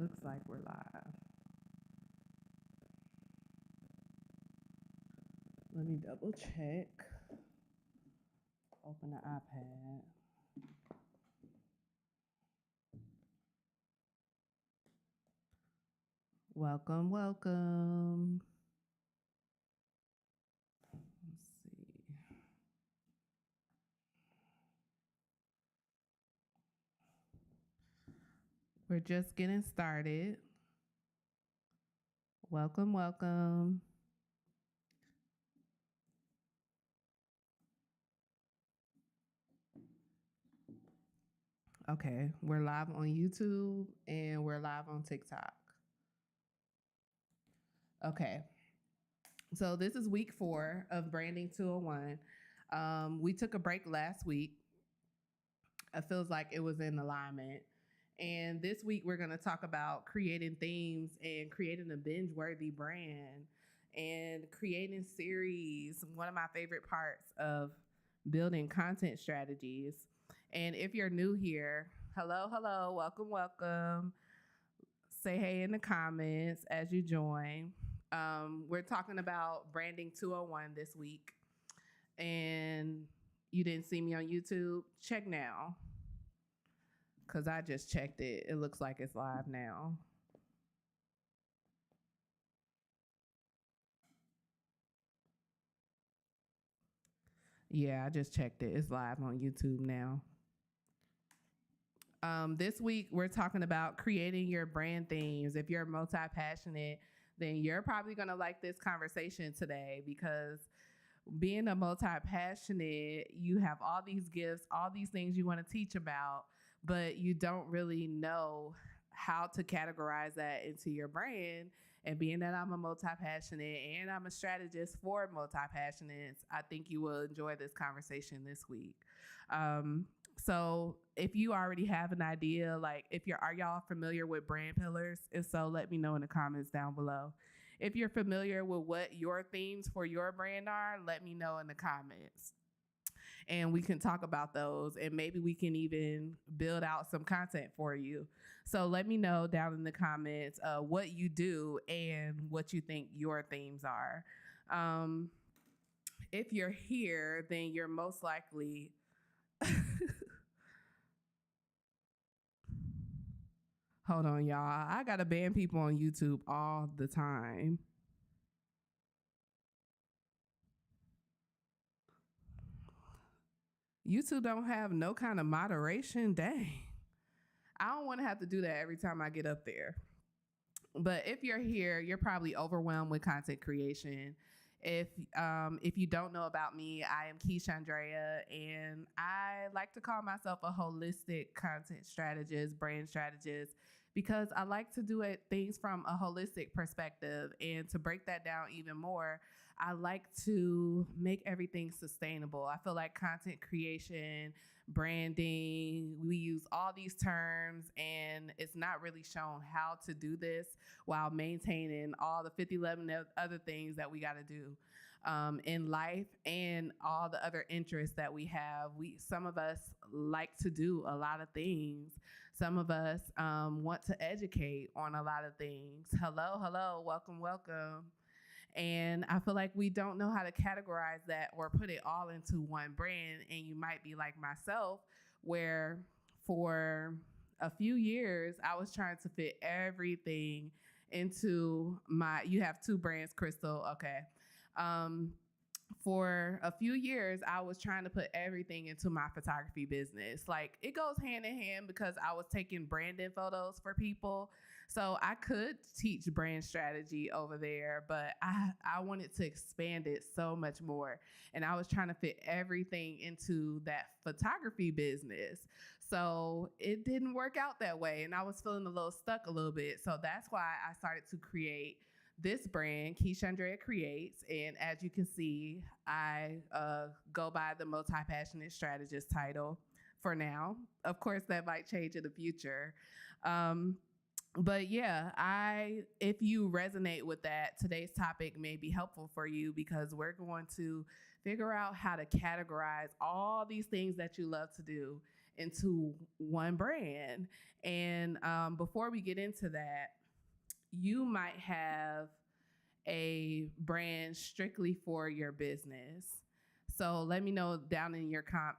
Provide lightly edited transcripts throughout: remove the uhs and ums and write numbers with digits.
looks like we're live. Let me double check. Open the iPad. Welcome, welcome. Let's see. We're just getting started. Welcome, welcome. Okay, we're live on YouTube and we're live on TikTok. Okay, so this is week 4 of Branding 201. We took a break last week. It feels like it was in alignment. And this week we're going to talk about creating themes and creating a binge-worthy brand and creating series. One of my favorite parts of building content strategies. And if you're new here, hello, hello, welcome, welcome. Say hey in the comments as you join. We're talking about Branding 201 this week. And you didn't see me on YouTube? Check now. Because I just checked it. It looks like it's live now. Yeah, I just checked it. It's live on YouTube now. This week, we're talking about creating your brand themes. If you're multi-passionate, then you're probably going to like this conversation today because being a multi-passionate, you have all these gifts, all these things you want to teach about, but you don't really know how to categorize that into your brand. And being that I'm a multi-passionate and I'm a strategist for multi-passionates, I think you will enjoy this conversation this week. So if you already have an idea, like are y'all familiar with brand pillars? If so, let me know in the comments down below. If you're familiar with what your themes for your brand are, let me know in the comments. And we can talk about those and maybe we can even build out some content for you. So let me know down in the comments what you do and what you think your themes are. If you're here, then you're most likely hold on, y'all. I gotta ban people on YouTube all the time. YouTube don't have no kind of moderation. Dang. I don't want to have to do that every time I get up there. But if you're here, you're probably overwhelmed with content creation. If you don't know about me, I am Keisha Andrea, and I like to call myself a holistic content strategist, brand strategist, because I like to do things from a holistic perspective. And to break that down even more, I like to make everything sustainable. I feel like content creation, branding, we use all these terms and it's not really shown how to do this while maintaining all the 11 other things that we got to do in life and all the other interests that we have. Some of us like to do a lot of things. Some of us want to educate on a lot of things. Hello, hello, welcome, welcome. And I feel like we don't know how to categorize that or put it all into one brand. And you might be like myself, where for a few years, I was trying to fit everything into you have 2 brands, Crystal. Okay. For a few years, I was trying to put everything into my photography business. Like it goes hand in hand because I was taking branding photos for people. So I could teach brand strategy over there, but I wanted to expand it so much more. And I was trying to fit everything into that photography business. So it didn't work out that way. And I was feeling a little stuck a little bit. So that's why I started to create this brand, Keisha Andrea Creates. And as you can see, I go by the multi-passionate strategist title for now. Of course, that might change in the future. But yeah, if you resonate with that, today's topic may be helpful for you because we're going to figure out how to categorize all these things that you love to do into one brand. And before we get into that, you might have a brand strictly for your business. So let me know down in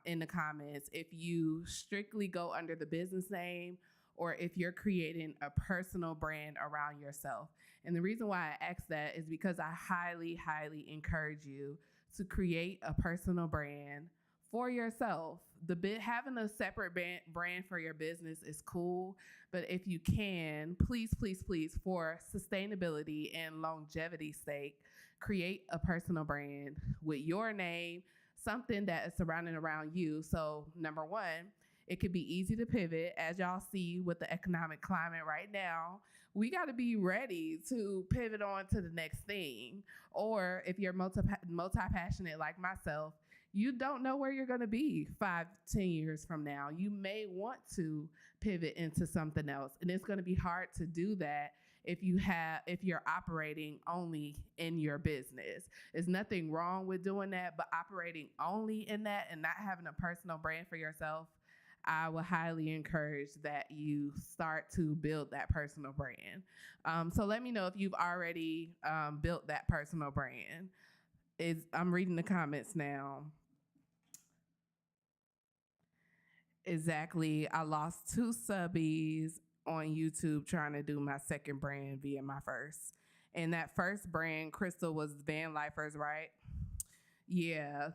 in the comments if you strictly go under the business name or if you're creating a personal brand around yourself. And the reason why I ask that is because I highly, highly encourage you to create a personal brand for yourself. Having a separate brand for your business is cool, but if you can, please, please, please, for sustainability and longevity's sake, create a personal brand with your name, something that is surrounding around you. So number one, it could be easy to pivot. As y'all see with the economic climate right now, we got to be ready to pivot on to the next thing. Or if you're multi-passionate like myself, you don't know where you're going to be 5-10 years from now. You may want to pivot into something else, and it's going to be hard to do that if you're operating only in your business. There's nothing wrong with doing that, but operating only in that and not having a personal brand for yourself, I would highly encourage that you start to build that personal brand. So let me know if you've already built that personal brand. I'm reading the comments now. Exactly. I lost 2 subbies on YouTube trying to do my second brand via my first. And that first brand, Crystal, was Van Lifers, right? Yeah.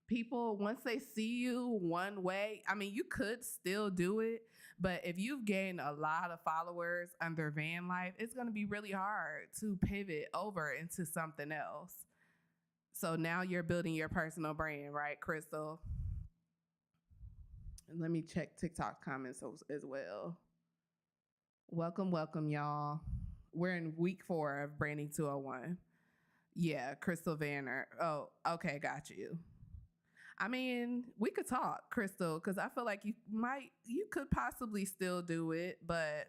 People, once they see you one way, I mean, you could still do it, but if you've gained a lot of followers under Van Life, it's going to be really hard to pivot over into something else. So now you're building your personal brand, right, Crystal? And let me check TikTok comments as well. Welcome, welcome, y'all. We're in week 4 of Branding 201. Yeah, Crystal Vanner. Oh, okay, got you. I mean, we could talk, Crystal, because I feel like you could possibly still do it, but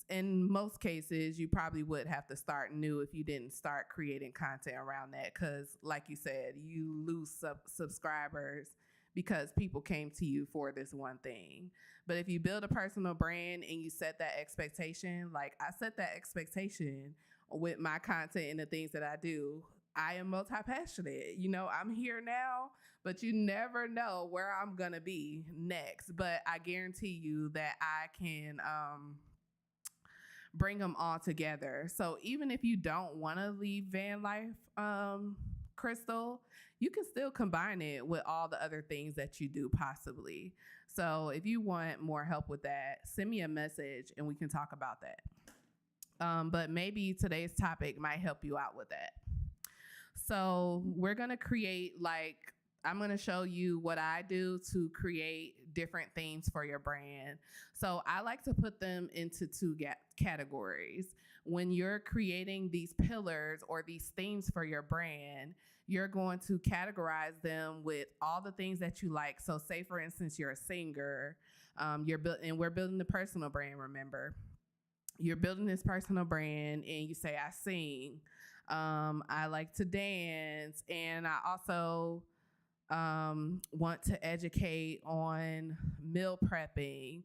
in most cases, you probably would have to start new if you didn't start creating content around that, because like you said, you lose subscribers because people came to you for this one thing. But if you build a personal brand and you set that expectation, like I set that expectation with my content and the things that I do, I am multi-passionate. You know, I'm here now, but you never know where I'm gonna be next. But I guarantee you that I can bring them all together. So even if you don't wanna leave van life, Crystal, you can still combine it with all the other things that you do possibly. So if you want more help with that, send me a message and we can talk about that. But maybe today's topic might help you out with that. So we're gonna create, I'm gonna show you what I do to create different themes for your brand. So I like to put them into 2 categories. When you're creating these pillars or these themes for your brand, you're going to categorize them with all the things that you like. So say, for instance, you're a singer, and we're building the personal brand, remember. You're building this personal brand and you say, I sing, I like to dance, and I also want to educate on meal prepping.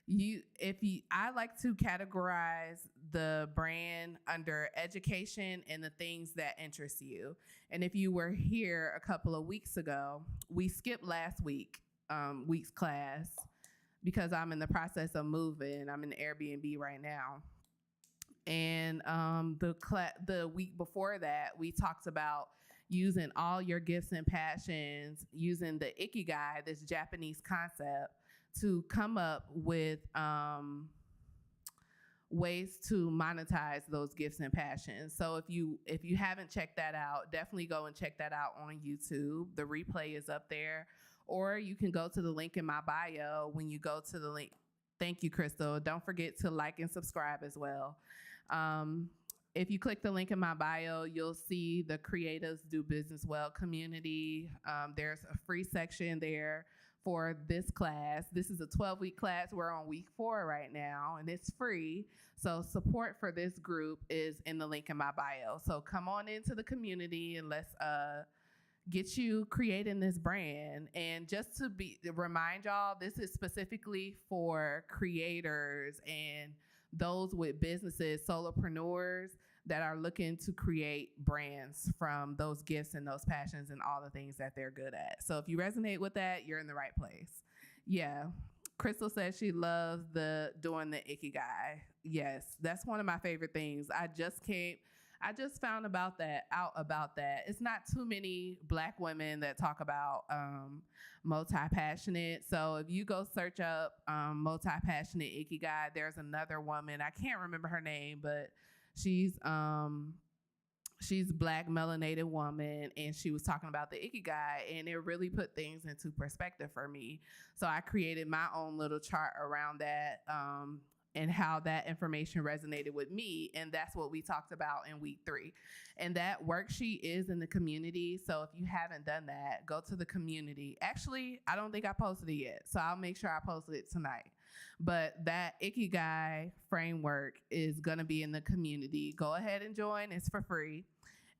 I like to categorize the brand under education and the things that interest you. And if you were here a couple of weeks ago, we skipped last week's class because I'm in the process of moving. I'm in Airbnb right now. And the week before that, we talked about using all your gifts and passions, using the Ikigai, this Japanese concept, to come up with ways to monetize those gifts and passions. So if you haven't checked that out, definitely go and check that out on YouTube. The replay is up there. Or you can go to the link in my bio. When you go to the link, thank you, Crystal. Don't forget to like and subscribe as well. If you click the link in my bio, you'll see the Creatives Do Business Well community. There's a free section there for this class. This is a 12-week class. We're on week 4 right now, and it's free. So support for this group is in the link in my bio. So come on into the community and let's get you creating this brand. And just to remind y'all, this is specifically for creators and those with businesses, solopreneurs that are looking to create brands from those gifts and those passions and all the things that they're good at. So if you resonate with that, you're in the right place. Yeah. Crystal says she loves doing the ikigai. Yes, that's one of my favorite things. I just found out about that. It's not too many Black women that talk about multi-passionate. So if you go search up multi-passionate ikigai, there's another woman. I can't remember her name, but she's Black melanated woman, and she was talking about the ikigai, and it really put things into perspective for me. So I created my own little chart around that, and how that information resonated with me. And that's what we talked about in week 3. And that worksheet is in the community. So if you haven't done that, go to the community. Actually, I don't think I posted it yet, so I'll make sure I post it tonight. But that ikigai framework is gonna be in the community. Go ahead and join, it's for free.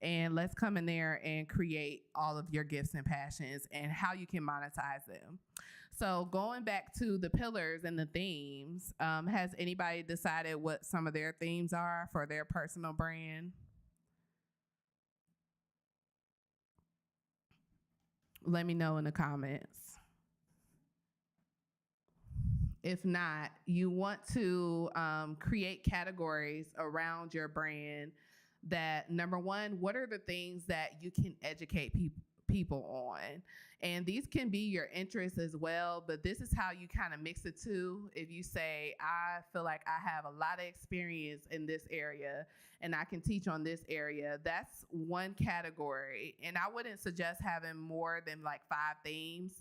And let's come in there and create all of your gifts and passions and how you can monetize them. So going back to the pillars and the themes, has anybody decided what some of their themes are for their personal brand? Let me know in the comments. If not, you want to create categories around your brand that, number one, what are the things that you can educate people on? And these can be your interests as well, but this is how you kind of mix the two. If you say, I feel like I have a lot of experience in this area and I can teach on this area, that's one category. And I wouldn't suggest having more than like 5 themes.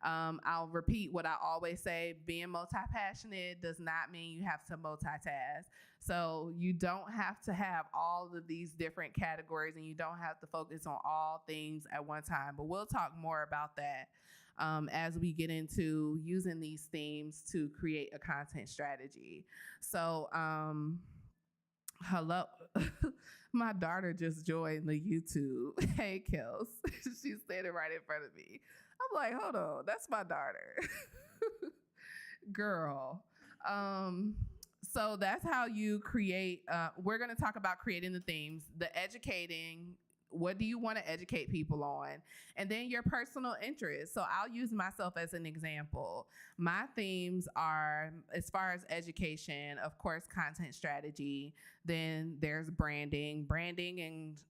I'll repeat what I always say, being multi-passionate does not mean you have to multitask. So you don't have to have all of these different categories, and you don't have to focus on all things at one time. But we'll talk more about that as we get into using these themes to create a content strategy. So, hello. My daughter just joined the YouTube. Hey, Kels. She's standing right in front of me. I'm like, hold on, that's my daughter. Girl. So that's how you create. We're going to talk about creating the themes, the educating. What do you want to educate people on? And then your personal interests. So I'll use myself as an example. My themes are, as far as education, of course, content strategy. Then there's branding. Branding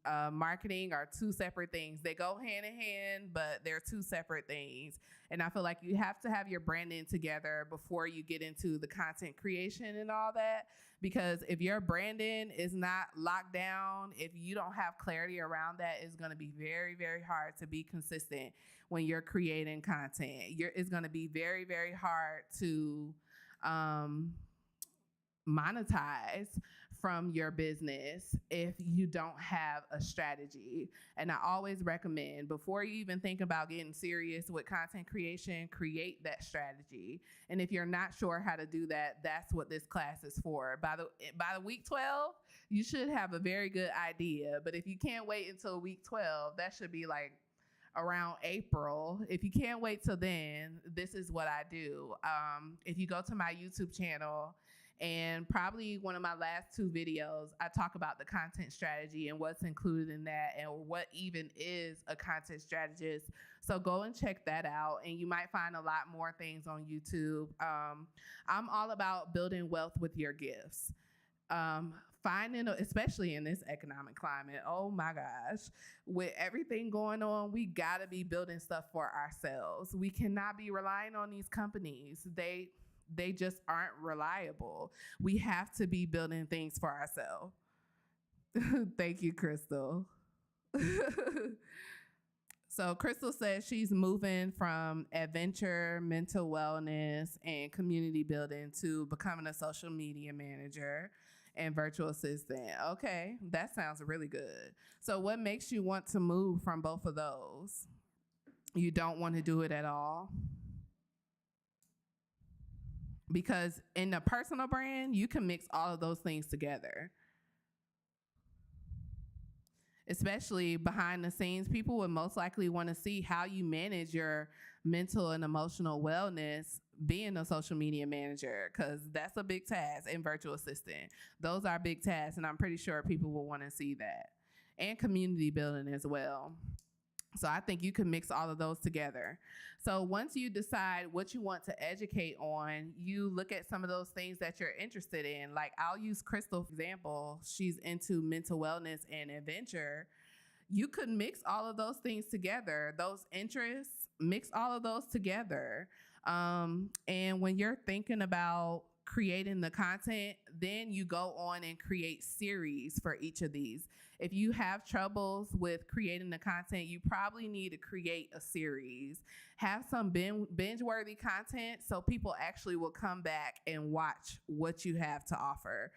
and marketing are 2 separate things. They go hand in hand, but they're 2 separate things. And I feel like you have to have your branding together before you get into the content creation and all that. Because if your branding is not locked down, if you don't have clarity around that, it's going to be very, very hard to be consistent when you're creating content. It's going to be very, very hard to monetize from your business if you don't have a strategy. And I always recommend, before you even think about getting serious with content creation, create that strategy. And if you're not sure how to do that, that's what this class is for. By the week 12, you should have a very good idea. But if you can't wait until week 12, that should be like around April. If you can't wait till then, this is what I do. If you go to my YouTube channel, and probably one of my last 2 videos, I talk about the content strategy and what's included in that and what even is a content strategist. So go and check that out, and you might find a lot more things on YouTube. I'm all about building wealth with your gifts. Finding, especially in this economic climate, oh my gosh, with everything going on, we gotta be building stuff for ourselves. We cannot be relying on these companies. They just aren't reliable. We have to be building things for ourselves. Thank you, Crystal. So Crystal says she's moving from adventure, mental wellness, and community building to becoming a social media manager and virtual assistant. Okay, that sounds really good. So what makes you want to move from both of those? You don't want to do it at all? Because in a personal brand, you can mix all of those things together. especially behind the scenes, people would most likely want to see how you manage your mental and emotional wellness being a social media manager, because that's a big task, and virtual assistant. Those are big tasks, and I'm pretty sure people will want to see that. And community building as well. So I think you can mix all of those together. So once you decide what you want to educate on, you look at some of those things that you're interested in. Like, I'll use Crystal for example. She's into mental wellness and adventure. You could mix all of those things together, those interests, mix all of those together. And when you're thinking about creating the content, then you go on and create series for each of these. If you have troubles with creating the content, you probably need to create a series. Have some binge-worthy content so people actually will come back and watch what you have to offer.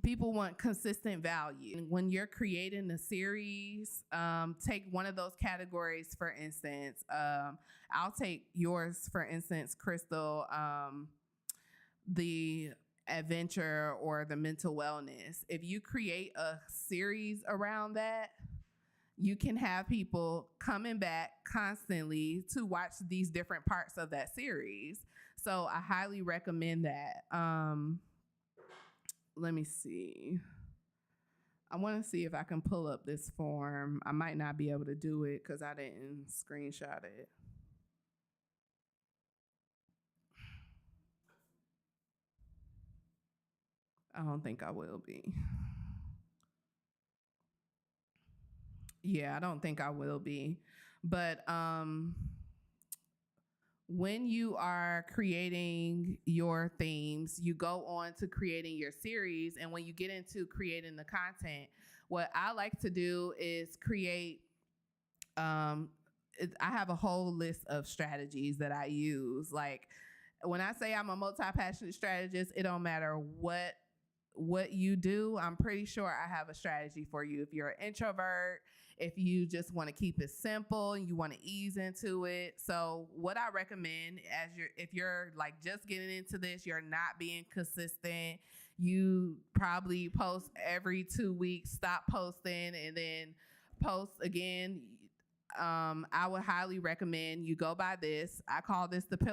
People want consistent value. When you're creating a series, take one of those categories, for instance. I'll take yours, for instance, Crystal, the adventure or the mental wellness. If you create a series around that, you can have people coming back constantly to watch these different parts of that series. So I highly recommend that. Let me see. I want to see if I can pull up this form. I might not be able to do it because I didn't screenshot it. I don't think I will be. Yeah, I don't think I will be. But when you are creating your themes, you go on to creating your series. And when you get into creating the content, what I like to do is create, I have a whole list of strategies that I use. Like, when I say I'm a multi-passionate strategist, it don't matter what you do. I'm pretty sure I have a strategy for you. If you're an introvert, if you just want to keep it simple and you want to ease into it. So what I recommend, if you're like just getting into this, you're not being consistent, you probably post every 2 weeks, stop posting, and then post again. I would highly recommend you go by this. I call this the pillar